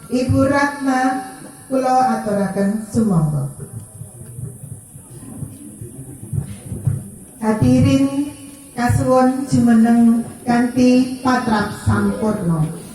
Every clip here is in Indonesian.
Ibu Ratna kula aturaken sumangga. Hadirin kasuwun jumeneng kanthi patrap sampurna.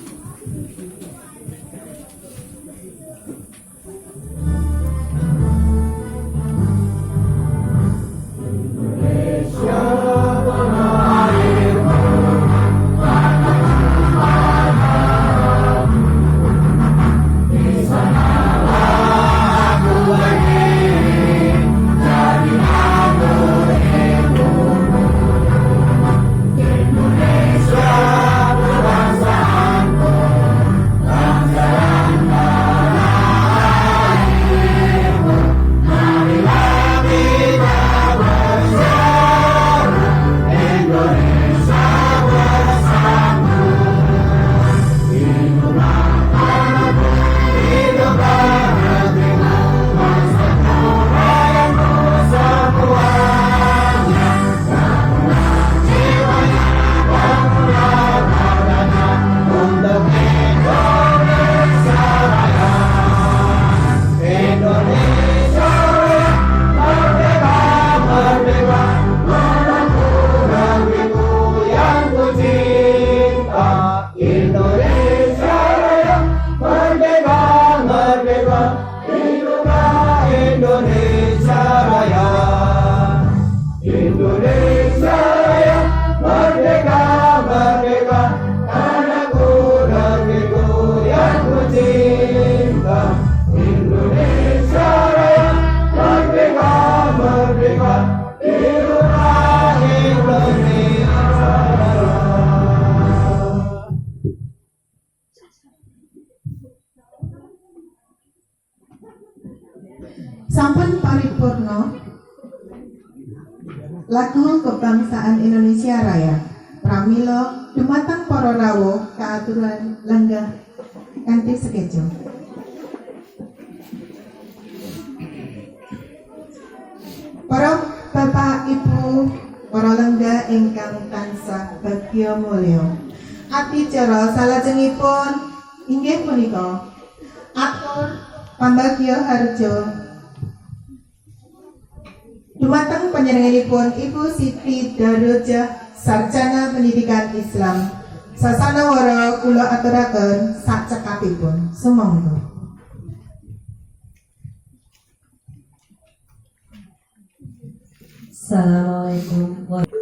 Sampun paripurna lagu kebangsaan Indonesia Raya pramila dumateng para rawuh kaaturan lenggah kanthi sekejo. Para Bapak Ibu, para lenggah ingkang tansah bagya mulya. Adicara salajengipun inggih punika atur pambagya harja dumateng panjenenganipun Ibu Siti Darojah Sarjana Pendidikan Islam. Sasanawara kula aturaken sacekapipun. Sumangga. Assalamualaikum warahmatullahi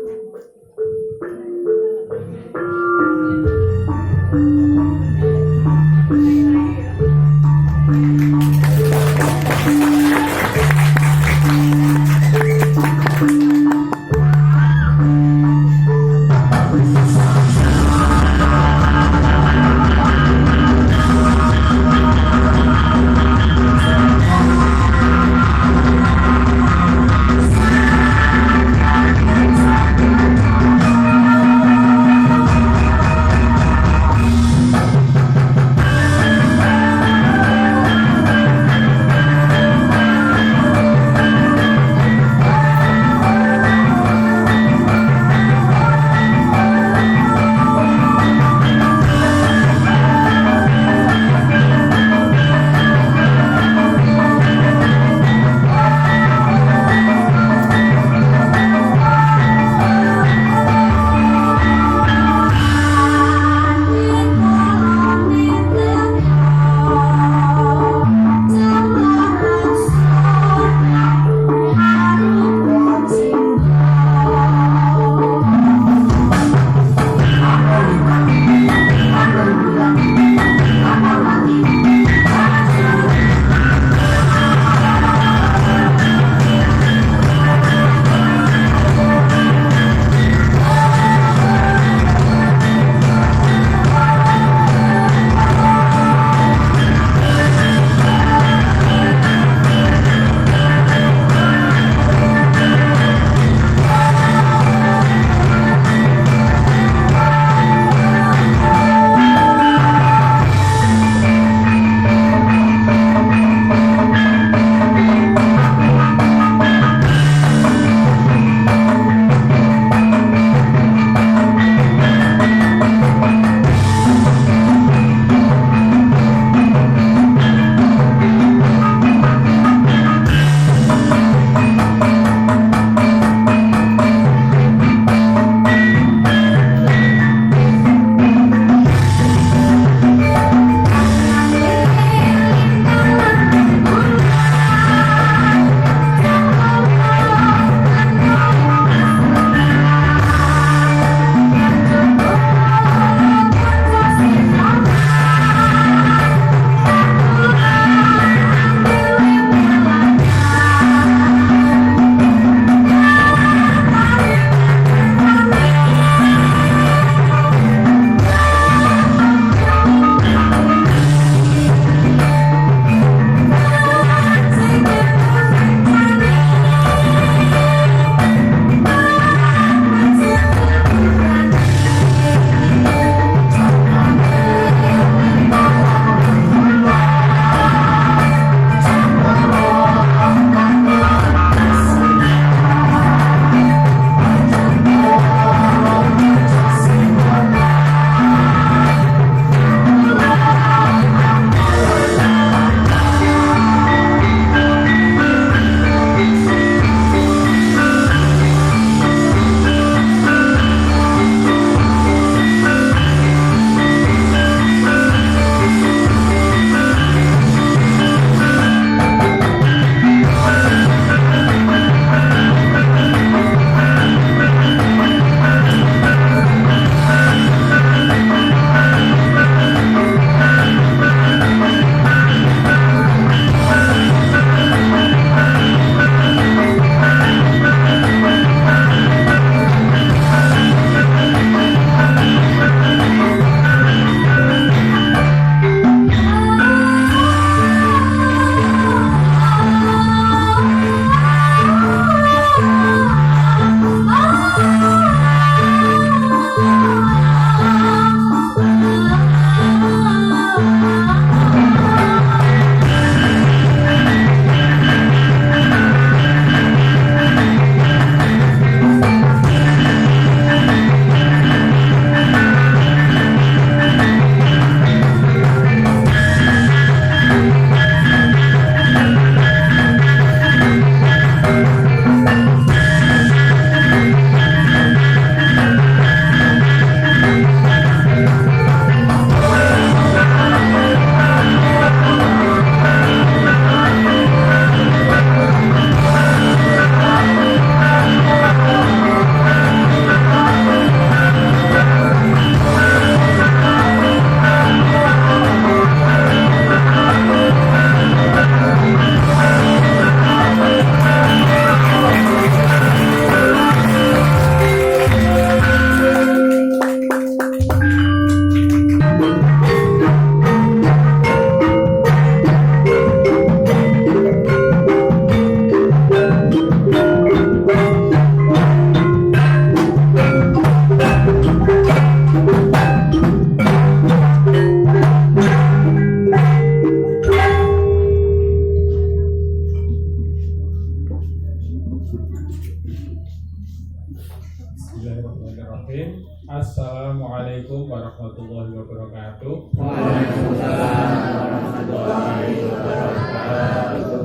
Assalamualaikum warahmatullahi wabarakatuh. Waalaikumsalam warahmatullahi wabarakatuh.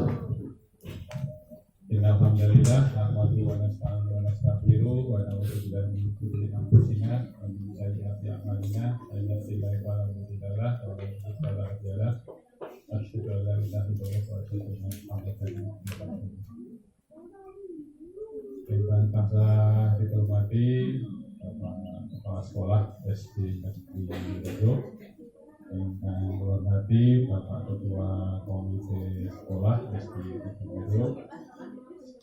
Alhamdulillah, nahmaduhu wa nasta'inuhu wa nastaghfiruh wa na'udzu billahi min shururi anfusina wa min sayyiati a'malina. May yahdihillahu fala mudilla lahu wa may yudlil fala hadiya lahu. Asyhadu an la ilaha illallah wa asyhadu anna Muhammadan rasulullah. Ingkang tansah dihormati Bapak Kepala Sekolah SD Negeri Rejo, ingkang dihormati Bapak Ketua Komite Sekolah SD Negeri Rejo,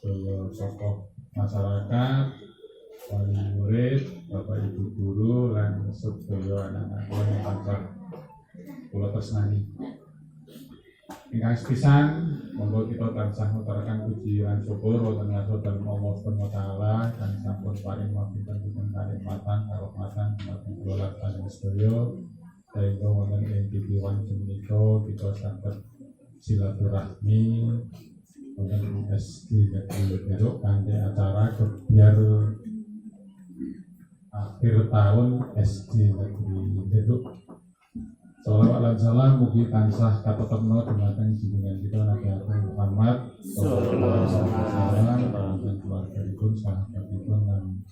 seluruh tokoh masyarakat, wali murid, Bapak Ibu guru, lan sedaya anak-anak yang tansah kula tresnani. Ingkang sepisan, monggo kita tansah ngaturaken puji lan syukur wonten ngarsa dalem Allah Subhanahu wa taala kang sampun paring wonten kanikmatan karahmatan dumateng kula lan panjenengan sedaya sehingga wonten ing titiwan menika kita saged silaturahmi wonten SD Negeri Rejo kanthi acara gebyar akhir tahun SD Negeri Rejo. Shalawat lan salam mugi tansah katetepna dumateng junjungan kita Nabi Muhammad sallallahu alaihi wasallam lan keluarganipun sahabatipun lan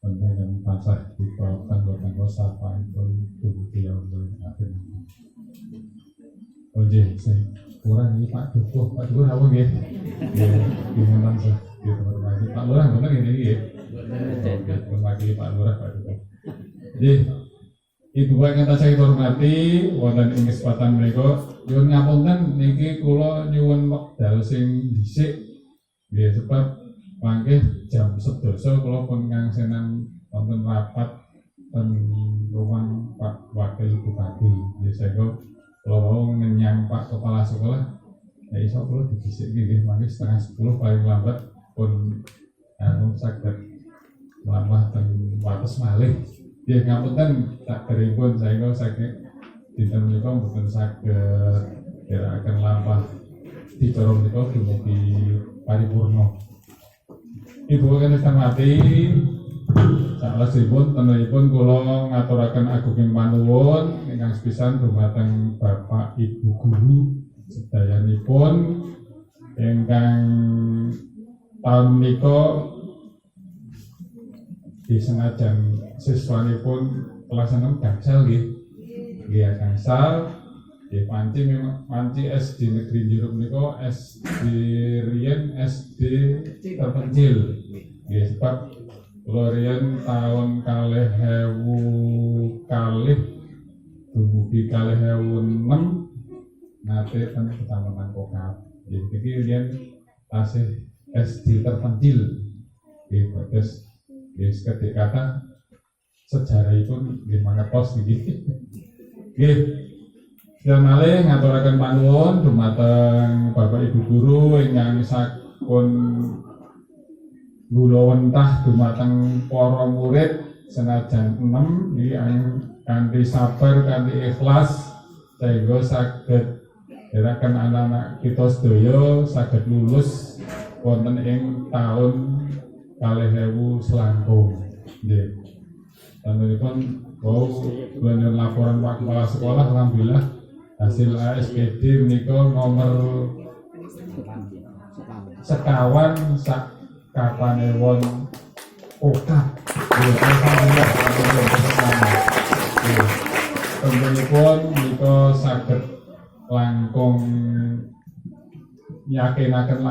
panjenengan tansah kita kanggo sapaipun dumugi Allah akhir. Oke, saya kurang ini Pak Dukuh apa nggih? Nggih, gimana tansah kita hormati Pak Lurah bener ngene iki nggih. Oke, hormati Pak Lurah Pak Dukuh. Nggih. Ibu bapak ingkang tansah kita hormati wonten ing kesempatan menika nyuwun ngapunten niki kula nyuwun wekdal sing dhisik nggih sebab mangke jam 11 kula pun ngangsenan wonten rapat ten rumah Pak Wakil Bupati nggih sehingga kula wau ngenyang Pak Kepala Sekolah ya iso kula didhisik nggih mangke setengah 10 paling lambat pun saged mlampah ten wates malih. Ya ngapunten tak keripun saya sakit dinten menika mboten saged kira-kira lampah dicara menika dumugi paripurna. Ibu kang hormati salajengipun tentuipun kula ngaturaken agunging panuwun ingkang sepisan dumateng Bapak Ibu guru sedayanipun ingkang taun menika disenajan siswanipun kelas 6 gangsal nggih. Nggih gangsal. Nggih panci SD Negeri Jero menika SD riyen SD terpencil. Nggih sebab kula riyen taun 2000 kalih dumugi 2006 nate ten Kecamatan Kokap. Nggih iki riyen tasih SD terpencil. Nggih bagus. Nggih sekedhik kata sejarah itu nggih mangertos niki. Nggih. Sedaya malih ngaturaken panuwun dumateng Bapak Ibu guru ingkang sampun kula wentah dumateng para murid senajan 6 niki kanthi sabar kanthi ikhlas sehingga saged dherekaken anak-anak kita sedaya saged lulus wonten ing taun 2000 selangkung. Nggih. Tentuipun bulan laporan Pak Kepala Sekolah alhamdulillah hasil ASPD menika nomor sekawan sak kapanewon Kokap. Alhamdulillah. Tentuipun menika saged langkung yakinaken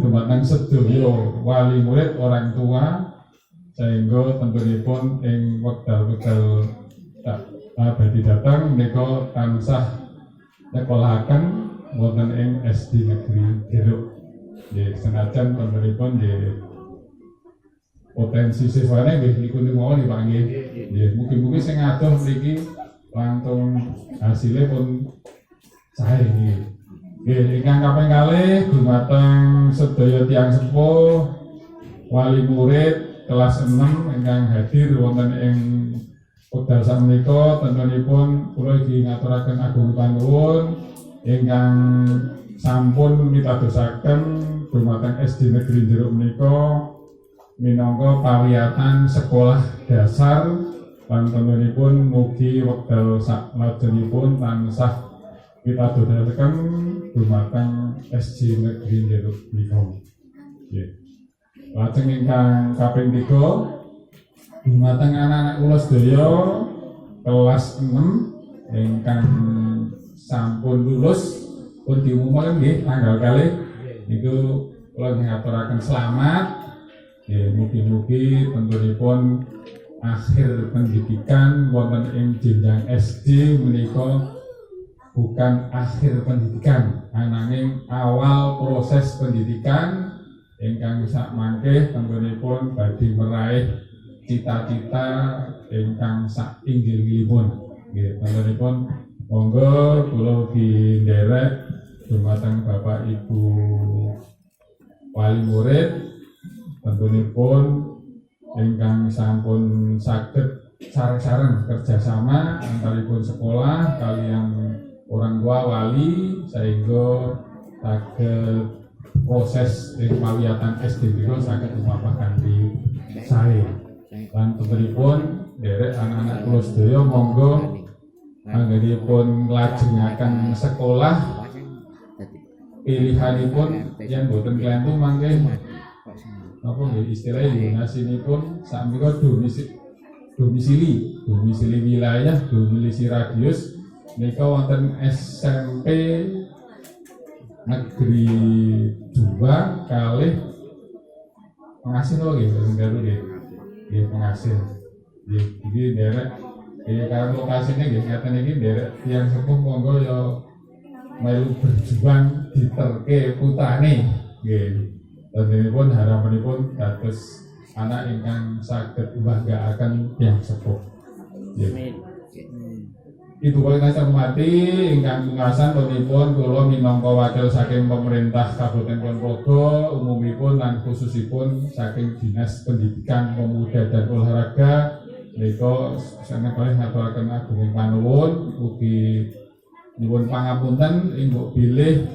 dumateng sedaya wali murid orang tua sehingga tentunipun ing wekdal-wekdal badhe datang menika tansah nyekolahaken wonten ing SD Negeri Jero. Nggih senajan tentunipun nggih potensi siswane nggih niku mawon Pak nggih. Nggih mugi-mugi sing adoh mriki langkung hasilnya pun sae nggih. Nggih, ingkang kaping kalih dumateng sedaya tiyang sepuh wali murid kelas 6 ingkang hadir wonten ing wekdal sakmenika tentunipun kula iki ngaturaken agung panuwun ingkang sampun mitadosaken dumateng SD Negeri Jero menika minangka pawiyatan sekolah dasar lan tentunipun mugi wekdal salajengipun tansah pitadosaken dumateng SJ Negeri Nderuk menika. Nggih. Lajeng ingkang kaping 3 dumateng anak-anak kula sedaya kelas 6 ingkang sampun lulus pun diumumaken nggih tanggal kalih niku kula ngaturaken selamat. Nggih, mugi-mugi tentunipun akhir pendidikan wonten ing jenjang SD menika bukan akhir pendidikan, ananging awal proses pendidikan ingkang sakmangke tentunipun badhe meraih cita-cita ingkang sak inggil-inggilipun. Nggih, tentunipun monggo kula dinderek dumateng Bapak Ibu wali murid tentunipun ingkang sampun saged sareng-sareng kerjasama antaripun sekolah kalian orang tua wali sehingga saged proses pawiyatan SD menika saged lumampah kanthi sae. Lan tentunipun derek anak-anak kula sedaya monggo anggenipun nglajengaken sekolah pilihanipun yen boten klentu mangke apa nggih istilahnya yunasinipun sakmenika domisili wilayah, domisili radius menika wonten SMP Negeri 2 kalih pengasin nggih baru nggih pengasin. Nggih iki derek karo lokasine nggih ngaten iki derek tiyang sepuh monggo ya melu berjuang diterke putrane nggih. Tentunipun harapanipun dados anak ingkang saged mbanggaken tiyang sepuh. Nggih. Ibu ingkang hormati ingkang pungkasan punipun kula minangka wakil saking pemerintah Kabupaten Ponorogo umumipun lan khususipun saking Dinas Pendidikan Pemuda dan Olahraga menika sanget kalih ngaturaken agunging panuwun ugi nyuwun pangapunten ingkang bilih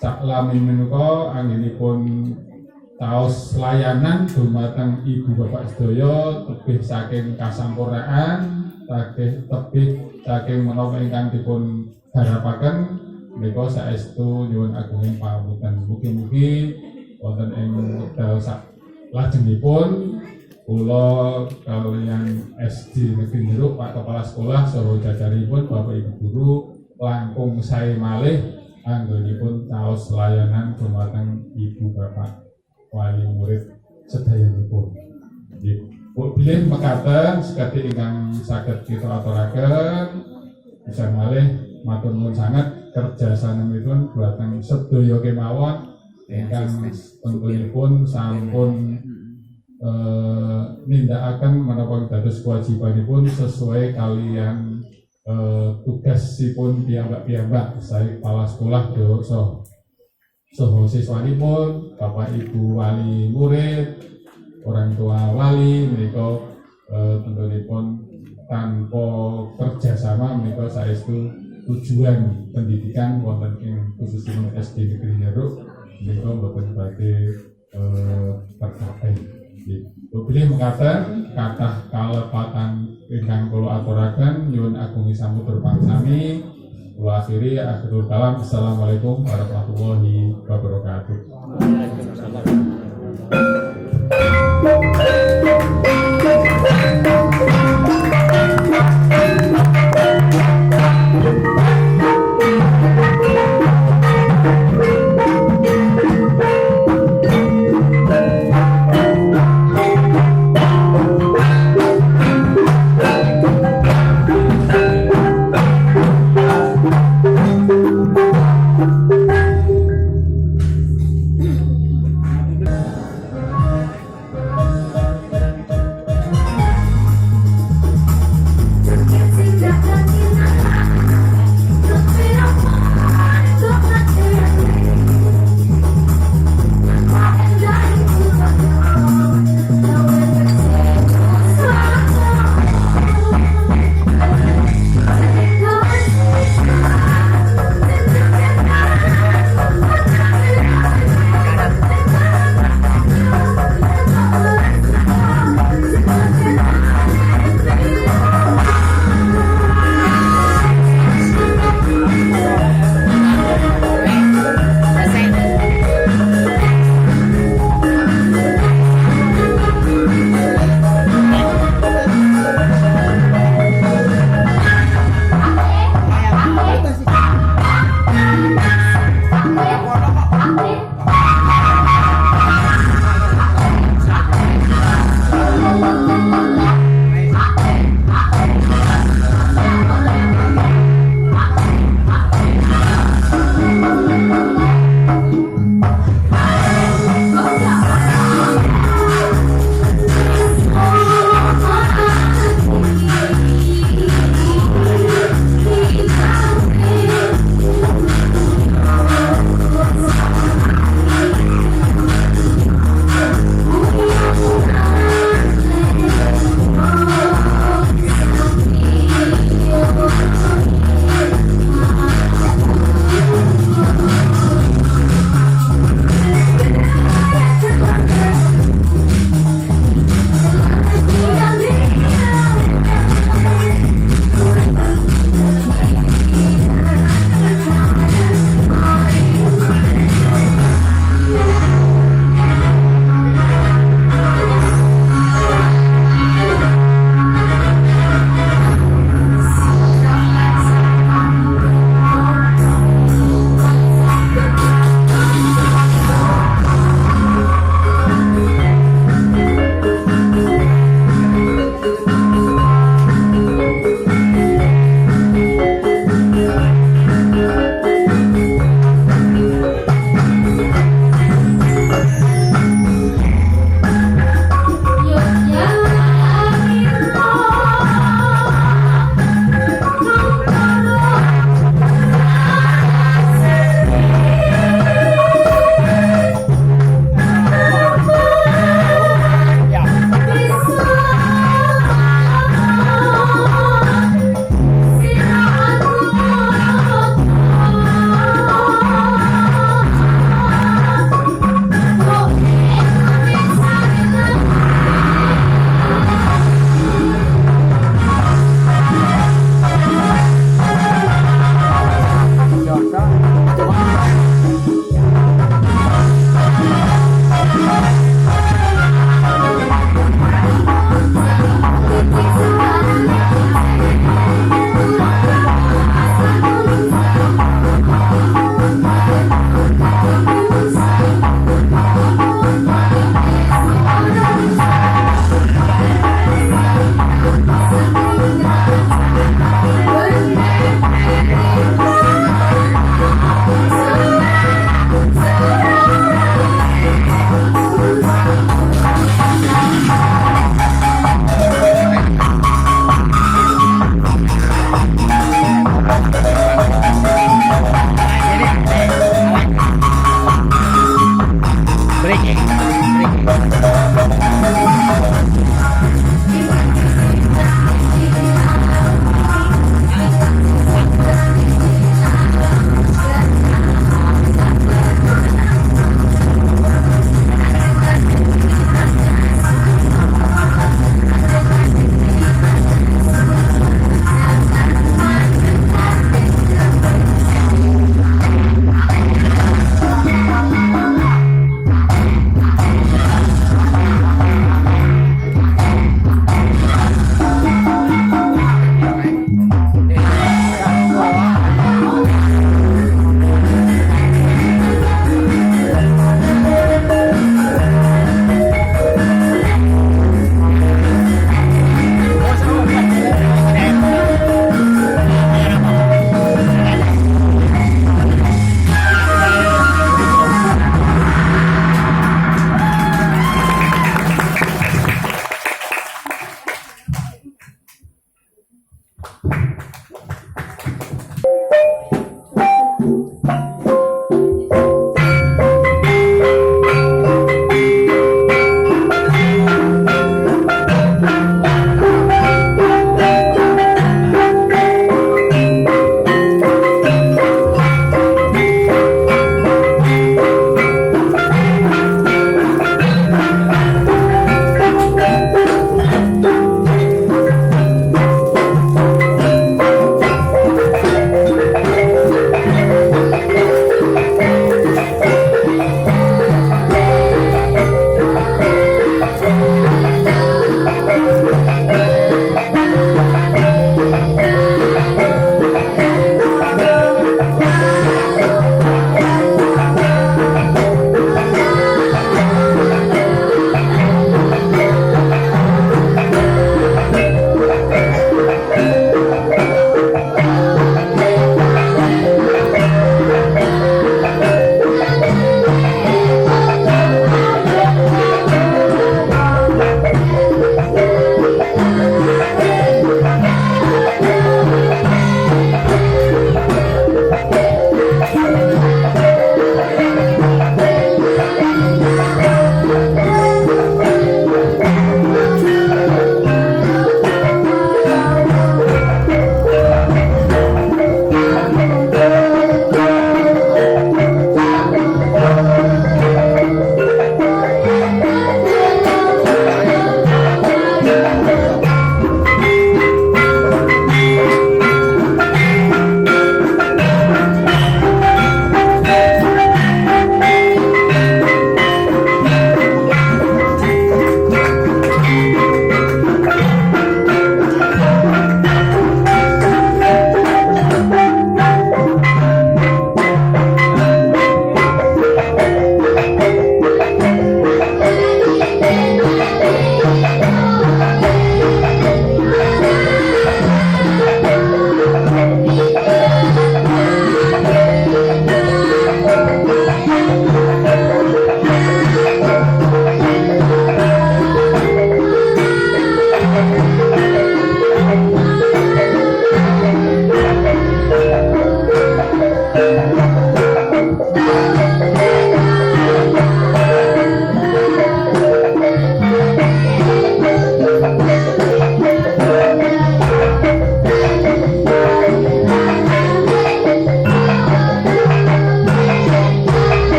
saklami menika anggenipun taos layanan dumateng ibu bapak sedaya tebih saking kasampurnaan tebih saking menapa ingkang dipun harapaken menika saestu nyuwun agunging pangapunten. Mugi-mugi wonten ing wekdal salajengipun kula kaliyan SD Negeri Nderuk Pak Kepala Sekolah saha jajaripun Bapak Ibu guru langkung sae malih anggenipun taos layanan dumateng ibu bapak wali murid sedayanipun. Nggih, bilih mekaten sekadi ingkang saged kita aturaken bisa malih matur nuwun sanget kerjasanipun dumateng sedaya kemawon ingkang tentunipun sampun nindakaken menapa dados kewajibanipun sesuai kalian tugasipun piyambak-piyambak sae kepala sekolah dewasa saha siswanipun, Bapak Ibu wali murid, orang tua wali menika tentunipun tanpa kerjasama menika saestu tujuan pendidikan wonten ing khususipun SD Negeri Nderuk menika boten badhe tercapai. Bilih mekaten kathah kalepatan ingkang kula aturaken nyuwun agung sambutur pangsami. Kula akhiri akhirul kalam. Assalamualaikum warahmatullahi wabarakatuh.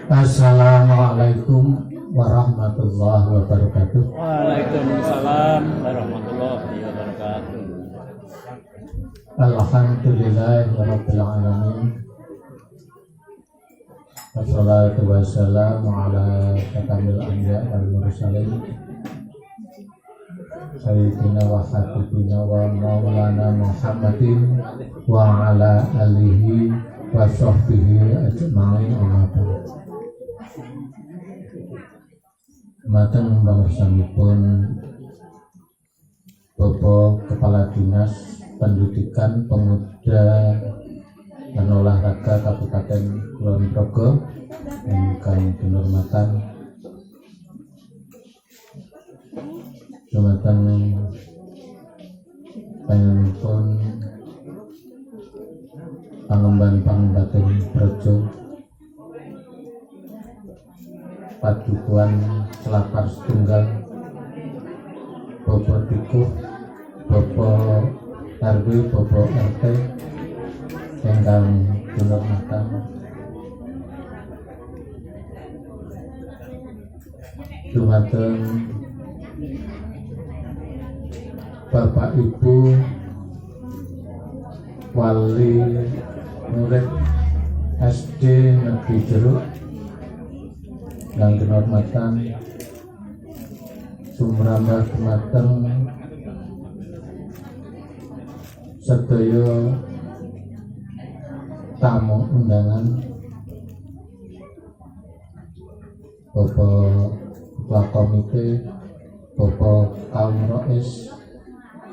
Assalamualaikum warahmatullahi wabarakatuh. Waalaikumsalam warahmatullahi wabarakatuh. Alhamdulillahirabbil alamin. Wassalatu wassalamu ala khatamil anbiya wal mursalin. Sayyidina wa habibina wa maulana Muhammadin wa ala alihi wa sahbihi ajma'in amma ba'd. Mateng bangsanipun Bapak Kepala Dinas Pendidikan Pemuda dan Olahraga Kabupaten Kulon Progo ingkang kinurmatan dumateng panjenenganipun Pangemban Pangembaten Projo Padukuhan Selapar Setunggal Bapak Dikuh Bapak RW Bapak RT ingkang kinurmatan dumateng Bapak Ibu Wali Murid SD Negeri Jeruk yang kinurmatan sumrambah dumateng sedaya tamu undangan Bapak Ketua Komite, Bapak Kaum Rois,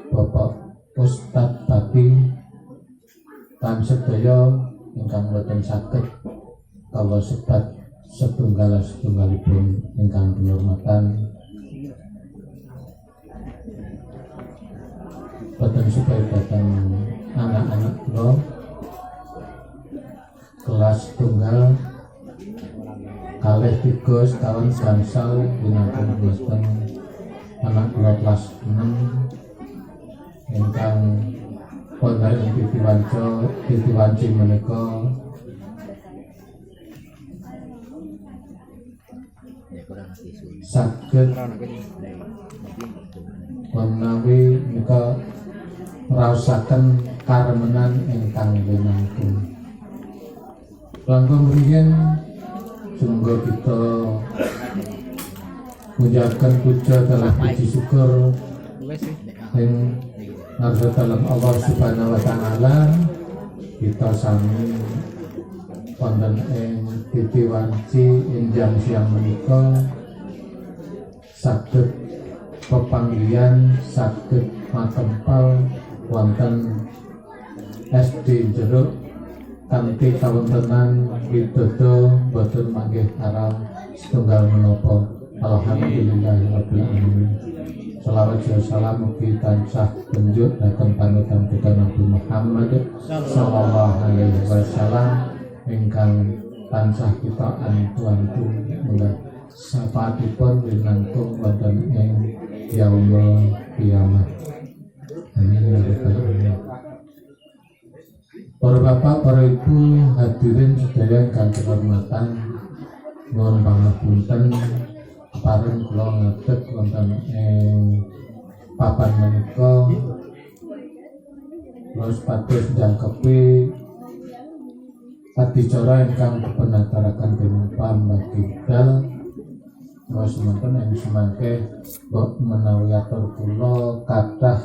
Bapak Ustadz Bati lan sedaya ingkang boten saged kala sebat setunggalipun ingkang kinurmatan boten supaya datang anak-anak kula kelas tunggal kalih 3 setahun gangsal dinantung boten anak kula kelas 6 ingkang wonten ing titiwanci menika saged menawi menika raosaken karemenan ingkang linangkung. Langkung riyen sungguh kita mengucapkan puja dalam puji syukur yang ngarsa dalam Allah Subhanahu wa Ta'ala kita sami wonten ing titiwanci enjang siang menika saged pepanggihan saged matempal wonten SD Jeruk kanthi kawontenan widodo boten manggih aral setunggal menapa. Alhamdulillahirabbil alamin. Shalawat dan salam mugi tansah tunjuk dhateng panutan kita Nabi Muhammad sallallahu alaihi wasallam ingkang tansah kita antu-antu muga sapaatipun winantung wonten ing yaumul kiamat. Amin ya rabbal alamin. Para bapak, para ibu, hadirin sedaya ingkang kehormatan, nuwun pangapunten paring kula ngadeg wonten ing papan menika kula sepatus njangkepi adicara ingkang dipunaturaken dening Pambagidal kula semanten ing semangke menawi atur kula kathah